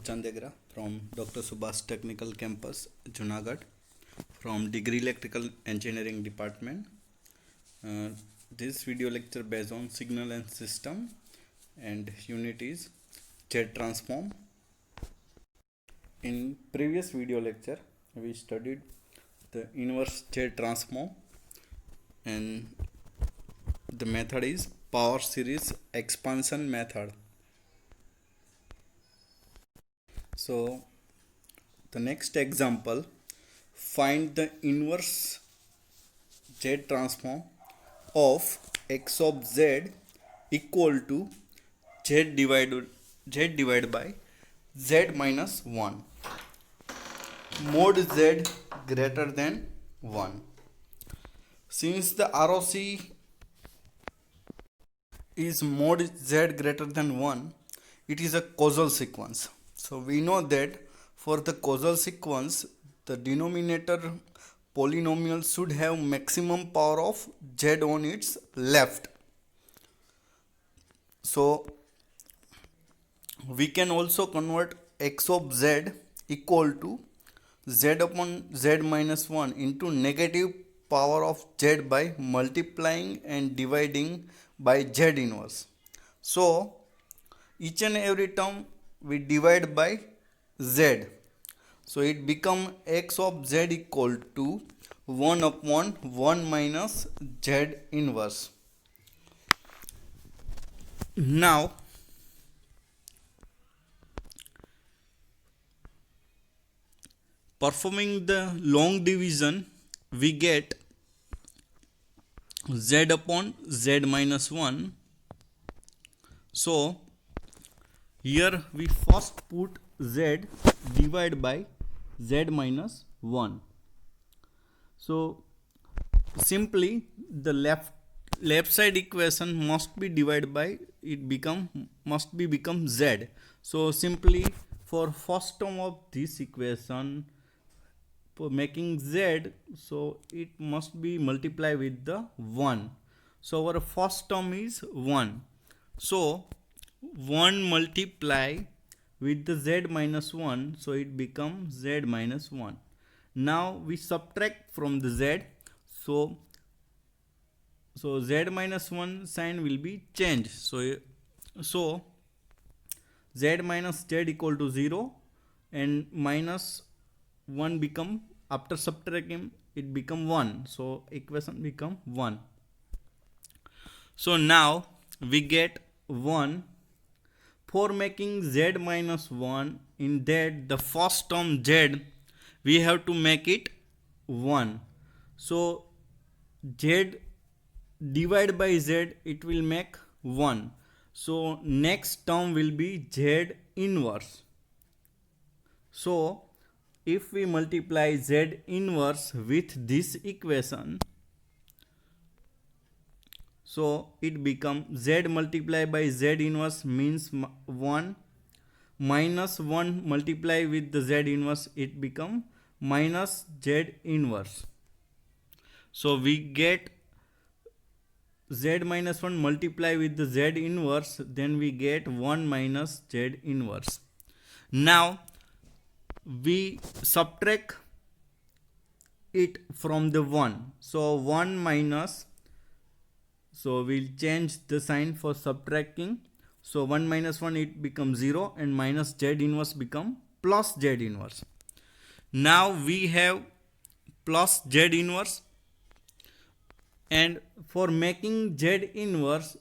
Chandegra from Dr. Subhash Technical Campus, Junagadh, from Degree Electrical Engineering Department. This video lecture based on signal and system, and unit is Z transform. In previous video lecture, we studied the inverse Z transform, and the method is power series expansion method. So the next example, find the inverse Z transform of x of z equal to z divided by z minus 1 mod z greater than 1. Since the ROC is mod z greater than 1, it is a causal sequence. So we know that for the causal sequence, the denominator polynomial should have maximum power of z on its left. So we can also convert x of z equal to z upon z minus 1 into negative power of z by multiplying and dividing by z inverse. So each and every term we divide by z. So it become x of z equal to 1 upon 1 minus z inverse. Now performing the long division, we get z upon z minus 1. So here we first put z divided by z minus 1. So simply the left side equation must be divided by must become z. So simply for first term of this equation, for making z, so it must be multiplied with the 1. So our first term is 1. So 1 multiply with the z minus 1, so it becomes z minus 1. Now we subtract from the z, so z minus 1 sign will be changed. So z minus z equal to 0 and minus 1 become, after subtracting it become 1. So equation become 1. So now we get 1. For making z minus 1, in that the first term z, we have to make it 1. So z divided by z, it will make 1. So next term will be z inverse. So if we multiply z inverse with this equation, so it becomes z multiplied by z inverse means 1 minus 1 multiply with the z inverse, it become minus z inverse. So we get z minus 1 multiply with the z inverse, then we get 1 minus z inverse. Now we subtract it from the 1. So 1 minus, so we'll change the sign for subtracting. So 1 minus 1, it becomes 0 and minus z inverse become plus z inverse. Now we have plus z inverse, and for making z inverse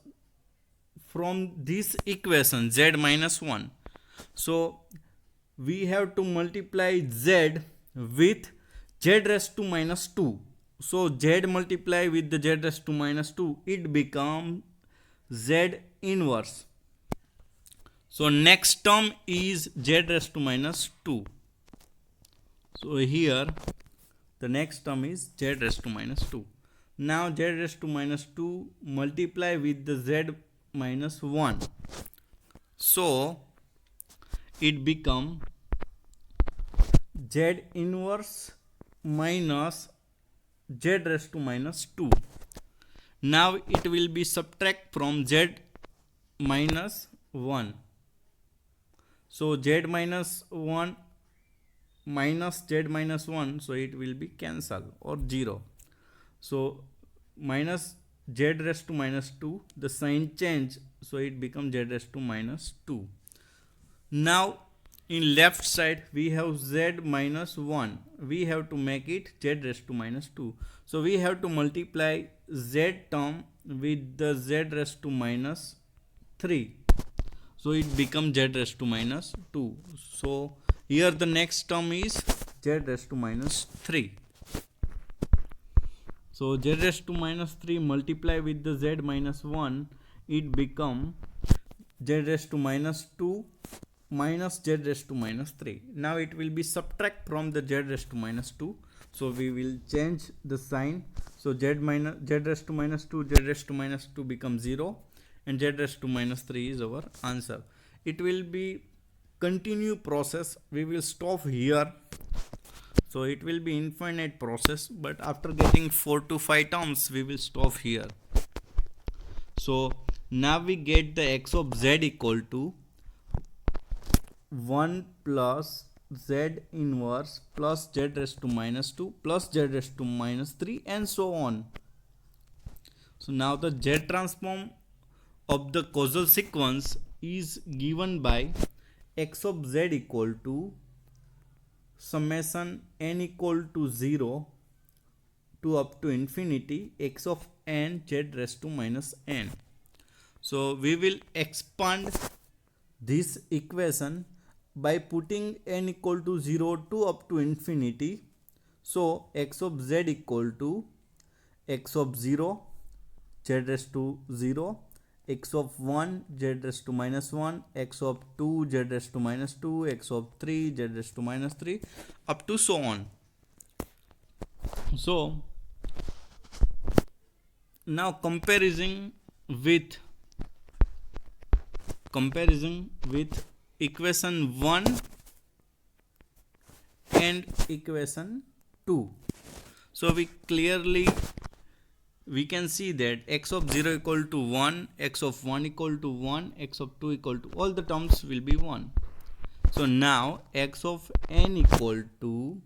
from this equation z minus 1, so we have to multiply z with z raised to minus 2. So z multiply with the z raised to minus 2, it becomes z inverse. So next term is z raised to minus 2. So here the next term is z raised to minus 2. Now z raised to minus 2 multiply with the z minus 1. So it become z inverse minus z raised to minus 2. Now it will be subtract from z minus 1. So z minus 1 minus z minus 1, so it will be cancel or 0. So minus z raised to minus 2, the sign change, so it becomes z raised to minus 2. Now in left side we have z minus 1, we have to make it z raised to minus 2. So we have to multiply z term with the z raised to minus 3. So it becomes z raised to minus 2. So here the next term is z raised to minus 3. So z raised to minus 3 multiply with the z minus 1, it become z raised to minus 2 minus z raised to minus 3. Now it will be subtract from the z raised to minus 2. So we will change the sign. So z raised to minus 2, z raised to minus 2 becomes 0, and z raised to minus 3 is our answer. It will be continue process. We will stop here. So it will be infinite process, but after getting 4 to 5 terms, we will stop here. So now we get the x of z equal to 1 plus z inverse plus z raised to minus 2 plus z raised to minus 3 and so on. So now the z transform of the causal sequence is given by x of z equal to summation n equal to 0 to up to infinity x of n z raised to minus n. So we will expand this equation by putting n equal to 0 to up to infinity. So x of z equal to x of 0 z raised to 0, x of 1 z raised to minus 1, x of 2 z raised to minus 2, x of 3 z raised to minus 3, up to so on. So now comparison with equation 1 and equation 2. So we can see that x of 0 equal to 1, x of 1 equal to 1, x of 2 equal to, all the terms will be 1. So now x of n equal to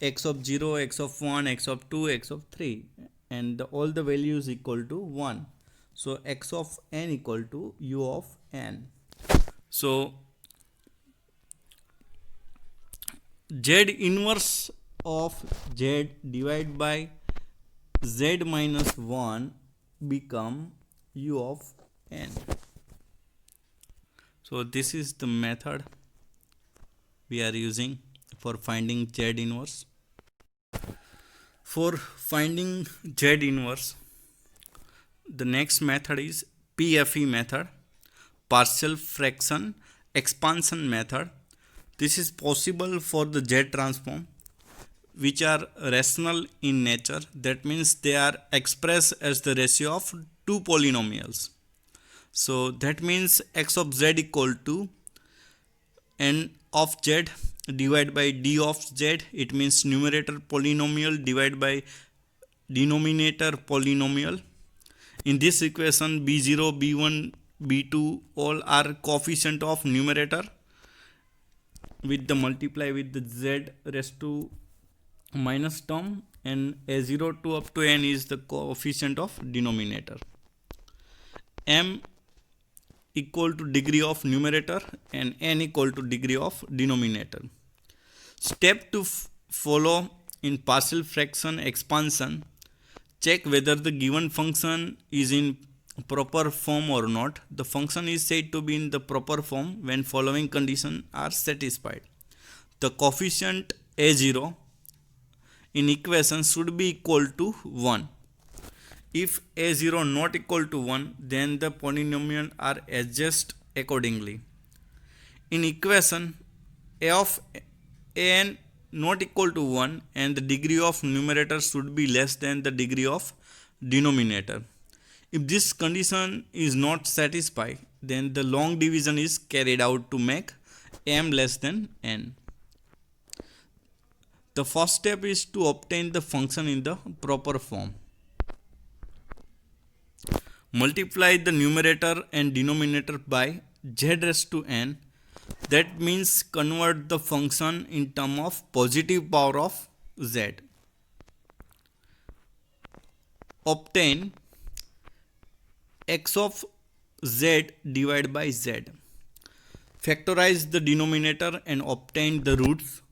x of 0, x of 1, x of 2, x of 3, and all the values equal to 1. So x of n equal to u of n. So z inverse of z divided by z minus 1 become u of n. So this is the method we are using for finding z inverse. For finding z inverse, the next method is PFE method, partial fraction expansion method. This is possible for the z transform which are rational in nature. That means they are expressed as the ratio of two polynomials. So that means x of z equal to n of z divided by d of z. It means numerator polynomial divided by denominator polynomial. In this equation, b0, b1, b2 all are coefficient of numerator with the multiply with the z raised to minus term, and a0 to up to n is the coefficient of denominator. M equal to degree of numerator and n equal to degree of denominator. Step to follow in partial fraction expansion: check whether the given function is in proper form or not. The function is said to be in the proper form when following conditions are satisfied. The coefficient a0 in equation should be equal to 1. If a0 not equal to 1, then the polynomial are adjusted accordingly. In equation, a of an not equal to 1 and the degree of numerator should be less than the degree of denominator. If this condition is not satisfied, then the long division is carried out to make m less than n. The first step is to obtain the function in the proper form. Multiply the numerator and denominator by z raised to n. That means convert the function in term of positive power of z. Obtain x of z divided by z. Factorize the denominator and obtain the roots.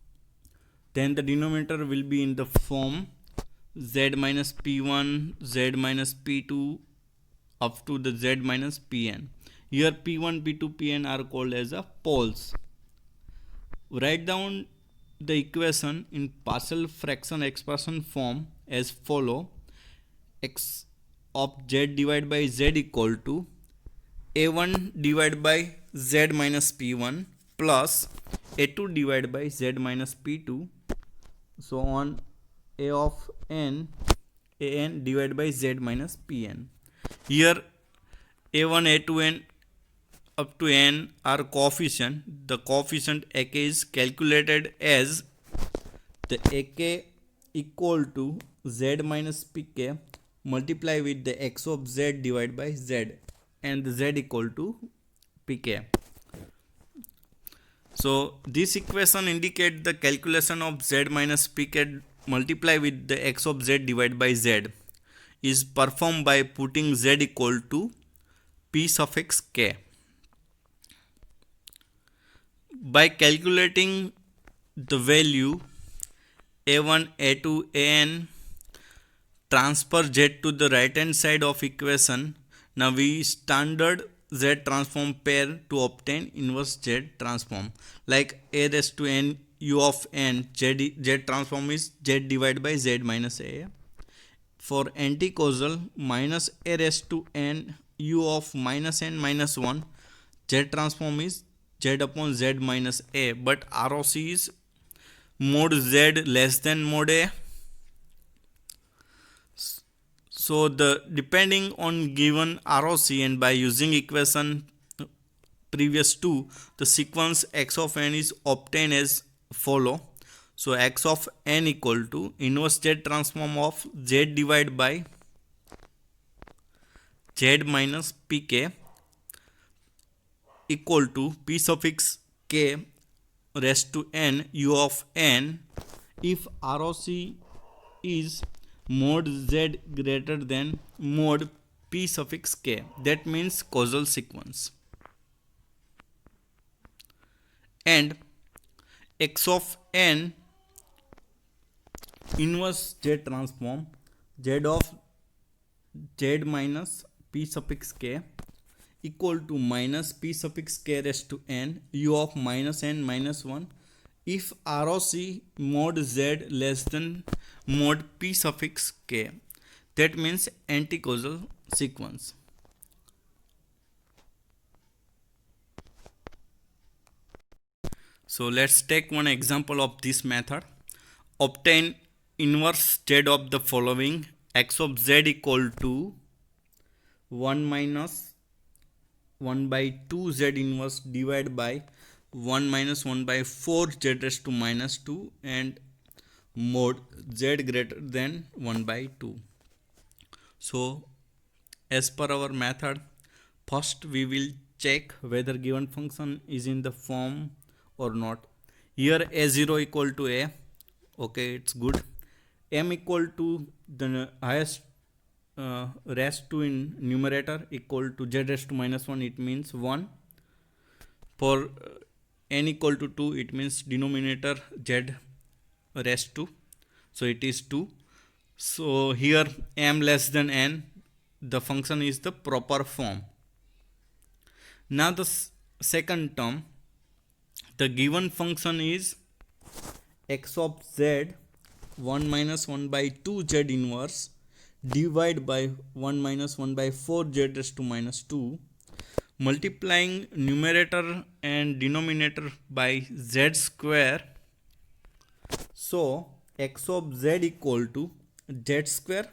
Then the denominator will be in the form z minus p1, z minus p2 up to the z minus pn. Here p1, p2, pn are called as a poles. Write down the equation in partial fraction expression form as follow. X of z divided by z equal to a1 divided by z minus p1 plus a2 divided by z minus p2, so on a of n divided by z minus pn. Here a1, a2 and up to n are coefficient. The coefficient ak is calculated as the ak equal to z minus pk multiply with the x of z divided by z and the z equal to pk. So this equation indicate the calculation of z minus pk multiply with the x of z divided by z is performed by putting z equal to p suffix k. By calculating the value a1, a2, an, transfer z to the right hand side of equation. Now we standard z transform pair to obtain inverse z transform. Like a raised to n u of n, z transform is z divided by z minus a. For anti-causal, minus a raised to n u of minus n minus 1, z transform is z upon z minus a, but ROC is mod z less than mod a. So the depending on given ROC and by using equation previous two, the sequence x of n is obtained as follow. So x of n equal to inverse z transform of z divided by z minus pk equal to p suffix k raised to n u of n if ROC is mod z greater than mod p suffix k. That means causal sequence. And x of n inverse z transform z of z minus p suffix k equal to minus p suffix k raised to n u of minus n minus 1 if ROC mod z less than mod p suffix k. That means anti-causal sequence. So let's take one example of this method. Obtain inverse z of the following. X of z equal to 1 minus 1 by 2 z inverse divided by 1 minus 1 by 4 z raised to minus 2 and mod z greater than 1 by 2. So as per our method, first we will check whether given function is in the form or not. Here a0 equal to a, okay, it's good. M equal to the highest raised to in numerator equal to z raised to minus 1, it means 1. For n equal to 2, it means denominator z raised to, so it is 2. So here m less than n, the function is the proper form. Now the second term, the given function is x of z 1 minus 1 by 2 z inverse divided by 1 minus 1 by 4 z raised to minus 2, multiplying numerator and denominator by z square. So x of z equal to z square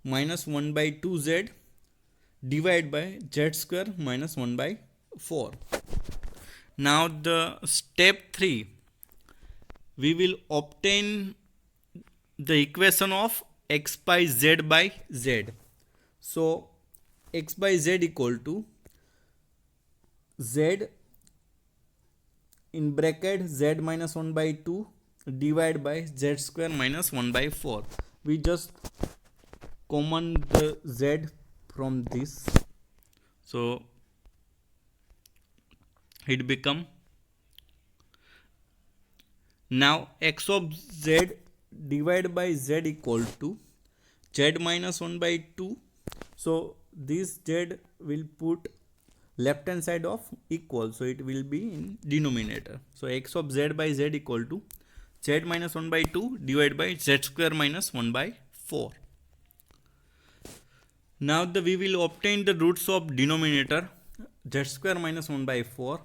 minus 1 by 2z divided by z square minus 1 by 4. Now the step 3, we will obtain the equation of x by z by z. So x by z equal to z in bracket z minus 1 by 2 divided by z square minus 1 by 4. We just common the z from this, so it become, now x of z divided by z equal to z minus 1 by 2. So this z will put left hand side of equal, so it will be in denominator. So x of z by z equal to z minus 1 by 2 divided by z square minus 1 by 4. Now we will obtain the roots of denominator, z square minus 1 by 4.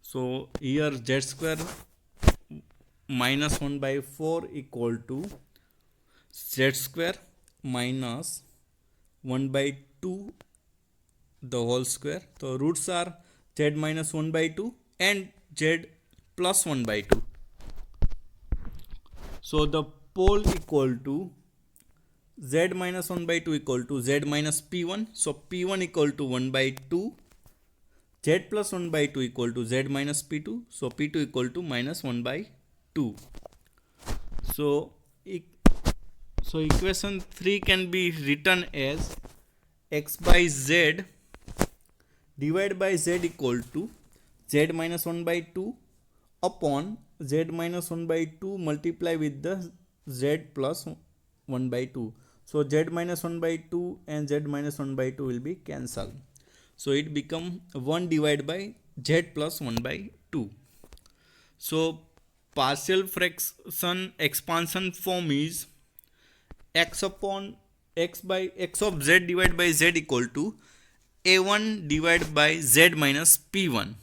So here z square minus 1 by 4 equal to z square minus 1 by 2 the whole square. So roots are z minus 1 by 2 and z plus 1 by 2. So the pole equal to z minus 1 by 2 equal to z minus p1. So p1 equal to 1 by 2. Z plus 1 by 2 equal to z minus p2. So p2 equal to minus 1 by 2. So equation 3 can be written as x by z divided by z equal to z minus 1 by 2 upon z minus 1 by 2 multiply with the z plus 1 by 2. So z minus 1 by 2 and z minus 1 by 2 will be cancelled. So it become 1 divided by z plus 1 by 2. So partial fraction expansion form is x upon x by x of z divided by z equal to a1 divided by z minus p1.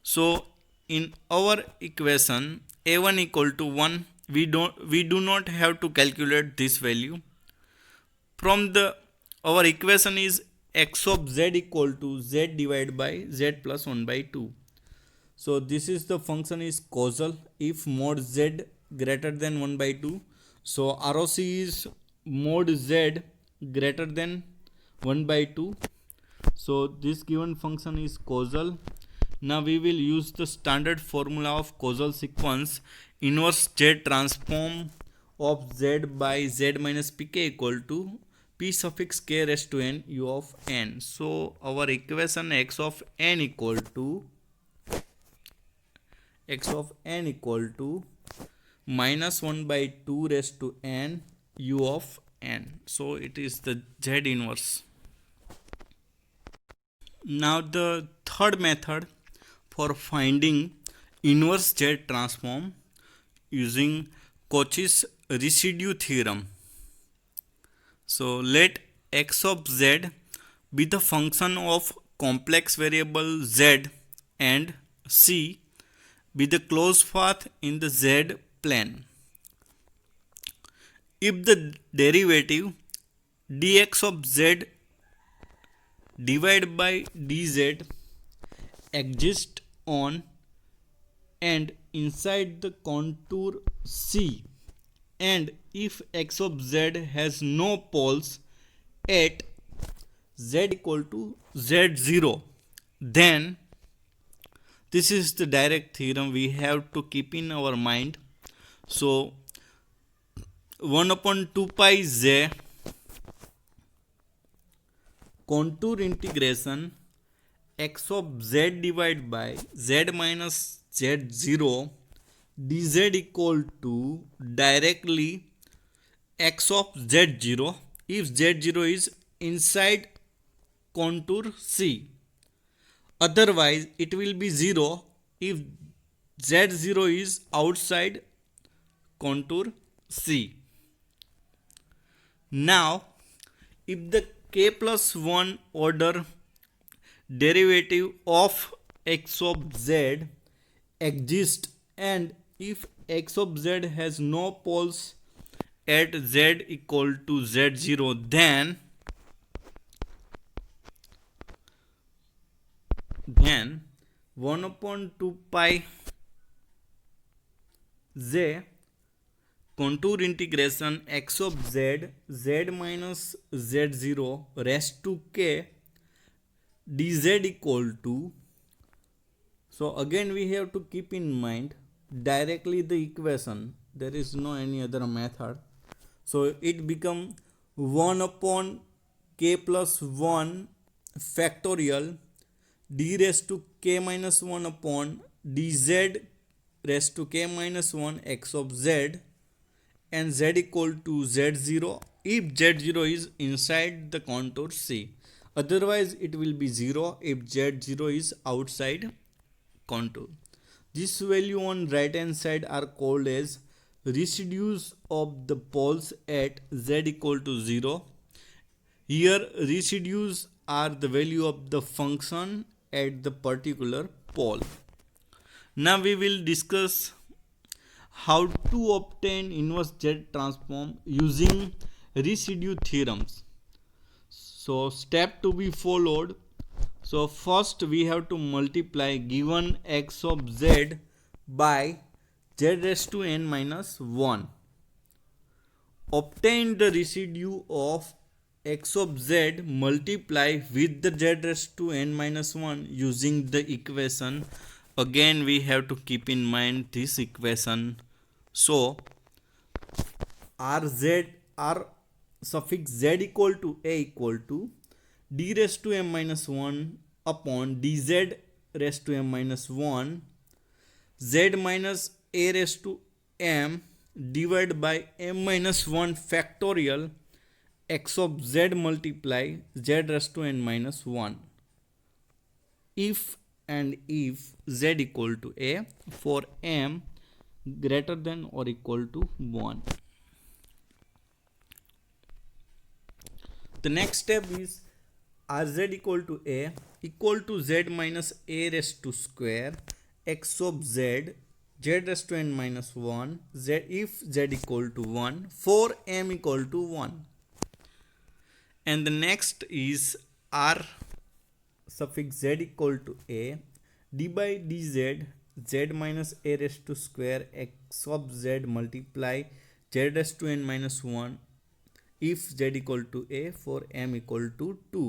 So in our equation a1 equal to 1, we do not have to calculate this value. From the our equation is x of z equal to z divided by z plus 1 by 2. So this is the function is causal if mod z greater than 1 by 2. So ROC is mod z greater than 1 by 2. So this given function is causal. Now we will use the standard formula of causal sequence, inverse z transform of z by z minus pk equal to p suffix k raised to n u of n. So our equation x of n equal to minus 1 by 2 raised to n u of n. So it is the z inverse. Now the third method for finding inverse z transform using Cauchy's residue theorem. So let x of z be the function of complex variable z and c be the closed path in the z plane. If the derivative dx of z divided by dz exists on and inside the contour C, and if x of z has no poles at z equal to z0, then this is the direct theorem we have to keep in our mind. So 1 upon 2 pi z contour integration x of z divided by z minus z0 dz equal to directly x of z0 if z0 is inside contour C. Otherwise it will be 0 if z0 is outside contour C. Now if the k plus 1 order derivative of x of z exists and if x of z has no poles at z equal to z0, then 1 upon 2 pi z contour integration x of z z minus z0 raised to k dz equal to So again we have to keep in mind directly the equation, there is no any other method. So it become 1 upon k plus 1 factorial d raised to k minus 1 upon dz raised to k minus 1 x of z, and z equal to z0 if z0 is inside the contour C. Otherwise it will be 0 if z0 is outside contour. This value on right hand side are called as residues of the poles at z equal to 0. Here residues are the value of the function at the particular pole. Now we will discuss how to obtain inverse Z transform using residue theorems. So step to be followed. So first we have to multiply given x of z by z raised to n minus 1. Obtain the residue of x of z multiply with the z raised to n minus 1 using the equation. Again we have to keep in mind this equation. So r suffix z equal to a equal to d raised to m minus 1 upon dz raised to m minus 1 z minus a raised to m divided by m minus 1 factorial x of z multiply z raised to n minus 1 if z equal to a for m greater than or equal to 1. The next step is rz equal to a equal to z minus a raised to square x of z raised to n minus 1 z if z equal to 1 for m equal to 1. And the next is r suffix z equal to a d by dz z minus a raised to square x of z multiply z raised to n minus 1 if z equal to a for m equal to 2.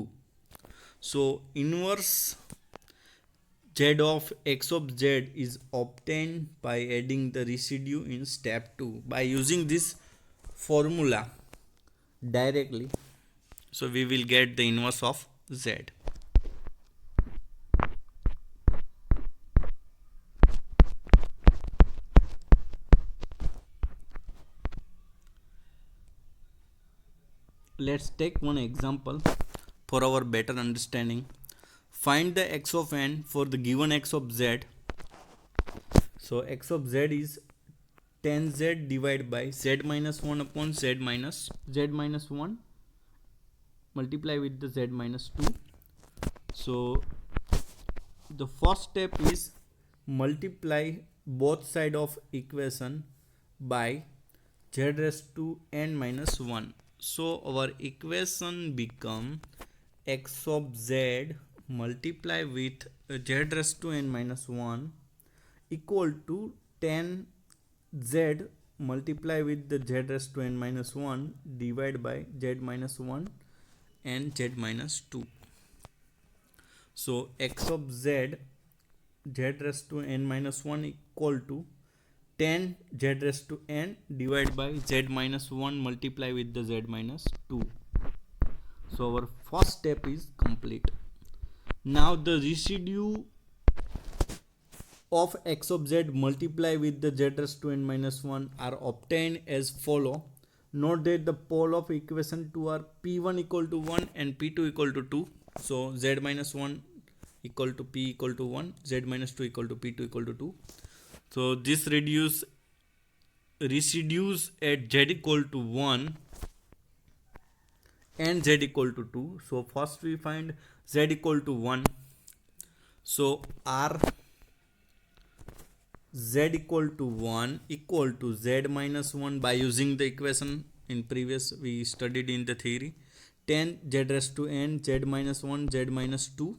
So inverse z of x of z is obtained by adding the residue in step 2 by using this formula directly. So we will get the inverse of z. Let's take one example for our better understanding. Find the x of n for the given x of z. So x of z is 10z divided by z minus 1 upon z minus 1 multiply with the z minus 2. So the first step is multiply both side of equation by z raised to n minus 1. So our equation become x of z multiply with z raised to n minus 1 equal to 10z multiply with the z raised to n minus 1 divided by z minus 1 and z minus 2. So x of z raised to n minus 1 equal to 10 z raised to n divided by z minus 1 multiply with the z minus 2. So our first step is complete. Now the residue of x of z multiply with the z raised to n minus 1 are obtained as follow. Note that the pole of equation 2 are p1 equal to 1 and p2 equal to 2. So z minus 1 equal to p equal to 1, z minus 2 equal to p2 equal to 2. So this residues at z equal to 1 and z equal to 2. So first we find z equal to 1. So r z equal to 1 equal to z minus 1 by using the equation in previous we studied in the theory. 10 z raised to n z minus 1 z minus 2.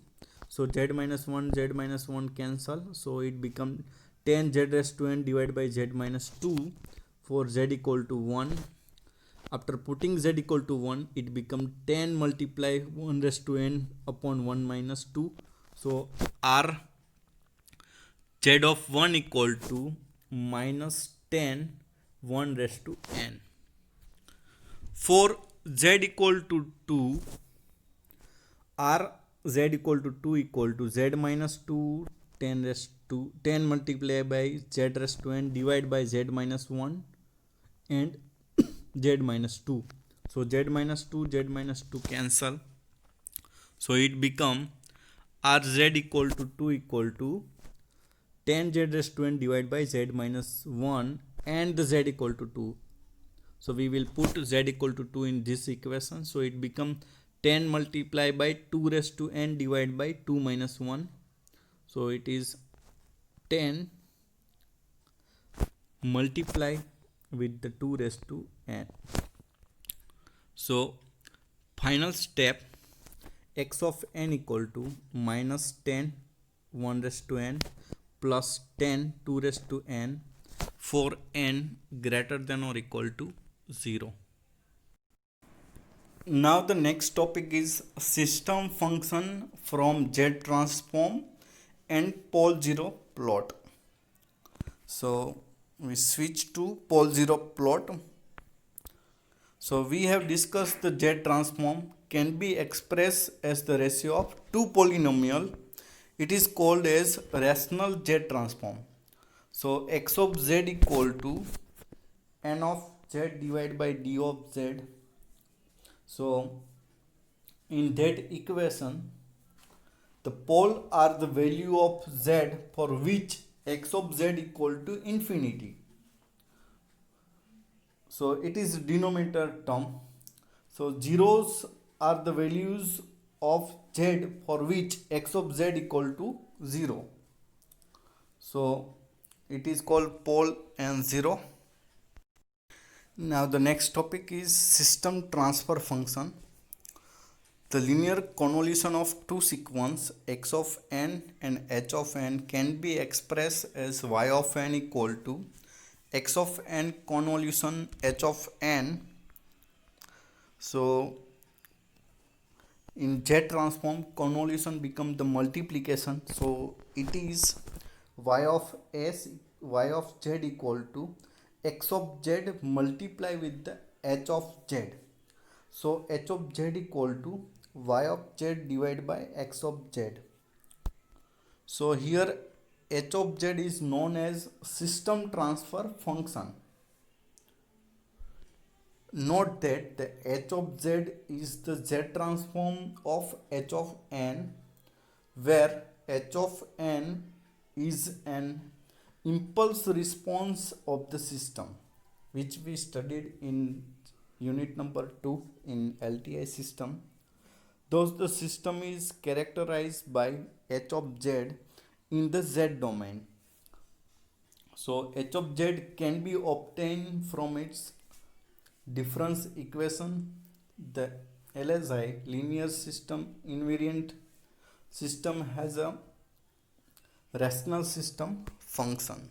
So z minus 1 z minus 1 cancel. So it become 10 z raised to n divided by z minus 2 for z equal to 1. After putting z equal to 1 it become 10 multiply 1 raised to n upon 1 minus 2. So r z of 1 equal to minus 10 1 raised to n. For z equal to 2, r z equal to z minus 2 10 raised to 10 multiplied by z raised to n divided by z minus 1 and z minus 2. So z minus 2 cancel. So it become rz equal to 2 equal to 10 z raised to n divided by z minus 1 and the z equal to 2. So we will put z equal to 2 in this equation. So it become 10 multiplied by 2 raised to n divided by 2 minus 1. So it is 10 multiply with the 2 raised to n. So final step, x of n equal to minus 10 1 raised to n plus 10 2 raised to n for n greater than or equal to 0. Now the next topic is system function from Z transform and pole zero plot. So we switch to pole zero plot. So we have discussed the Z transform can be expressed as the ratio of two polynomial. It is called as rational Z transform. So x of z equal to n of z divided by d of z. So in that equation, the pole are the value of z for which x of z equal to infinity. So it is denominator term. So zeros are the values of z for which x of z equal to 0. So it is called pole and 0. Now the next topic is system transfer function. The linear convolution of two sequences x of n and h of n can be expressed as y of n equal to x of n convolution h of n. So in Z transform, convolution become the multiplication. So it is y of z equal to x of z multiply with the h of z. So h of z equal to y of z divided by x of z. So here h of z is known as system transfer function. Note that the h of z is the z transform of h of n, where h of n is an impulse response of the system, which we studied in unit number 2 in LTI system. Thus the system is characterized by h of z in the z domain. So h of z can be obtained from its difference equation. The LSI linear system invariant system has a rational system function.